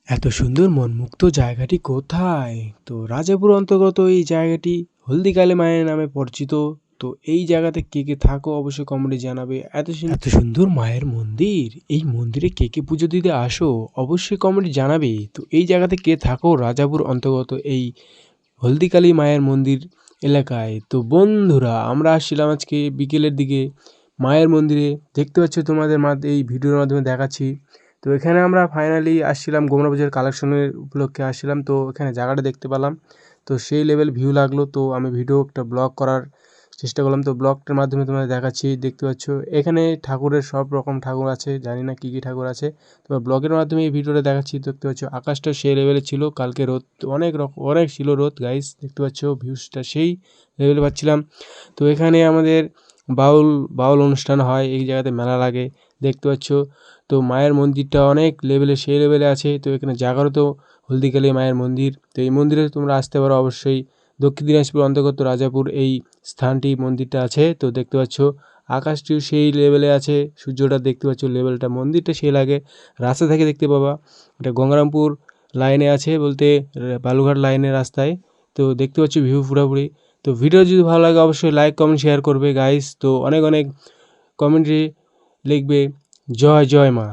এত সুন্দর মনমুগ্ধ জায়গাটি কোথায়? তো রাজাপুর অন্তর্গত এই জায়গাটি হলদিকালী মায়ের নামে পরিচিত। তো এই জায়গাতে কে, কে থাকো অবশ্যই কমেন্টে জানাবে। এত সুন্দর মায়ের মন্দির, এই মন্দিরে কে, কে পুজো দিতে আসো অবশ্যই কমেন্টে জানাবে। তো এই জায়গাতে কে থাকো রাজাপুর অন্তর্গত এই হলদিকালী মায়ের মন্দির এলাকায়। তো বন্ধুরা আমরা আসছিলাম আজকে বিকেলের দিকে মায়ের মন্দিরে। দেখতে পাচ্ছ তোমাদের এই ভিডিওর মাধ্যমে দেখাচ্ছি। তো এখানে আমরা ফাইনালি আসছিলাম গোমরা পুজোর কালেকশনের উপলক্ষে আসছিলাম। তো এখানে জায়গাটা দেখতে পেলাম, তো সেই লেভেল ভিউ লাগলো। তো আমি ভিডিও একটা ব্লগ করার চেষ্টা করলাম। তো ব্লগটার মাধ্যমে তোমাদের দেখাচ্ছি। দেখতে পাচ্ছ এখানে ঠাকুরের সব রকম ঠাকুর আছে, জানি না কী কী ঠাকুর আছে। তো ব্লগের মাধ্যমে এই ভিডিওটা দেখাচ্ছি। দেখতে পাচ্ছ আকাশটা সেই লেভেলে ছিল, কালকে রোদ অনেক ছিল রোদ গাইস। দেখতে পাচ্ছ ভিউজটা সেই লেভেলে পাচ্ছিলাম। তো এখানে আমাদের বাউল অনুষ্ঠান হয়, এই জায়গাতে মেলা লাগে দেখতে পাচ্ছ। তো মায়ের মন্দিরটা অনেক লেভেলে সেই লেভেলে আছে। তো এখানে জাগ্রত হলদিকালী মায়ের মন্দির। তো এই মন্দিরে তোমরা আসতে পারো অবশ্যই। দক্ষিণ দিনাজপুর অন্তর্গত রাজাপুর এই স্থানটি মন্দিরটা আছে। তো দেখতে পাচ্ছ আকাশটিও সেই লেভেলে আছে, সূর্যটা দেখতে পাচ্ছ লেভেলটা, মন্দিরটা সেই লাগে। রাস্তা থেকে দেখতে পাবা এটা গঙ্গারামপুর লাইনে আছে বলতে বালুঘাট লাইনের রাস্তায়। তো দেখতে পাচ্ছ ভিউ পুরোপুরি। তো ভিডিও যদি ভালো লাগে অবশ্যই লাইক কমেন্ট শেয়ার করবে গাইস। তো অনেক অনেক কমেন্টে লিখবে জয় জয় মা।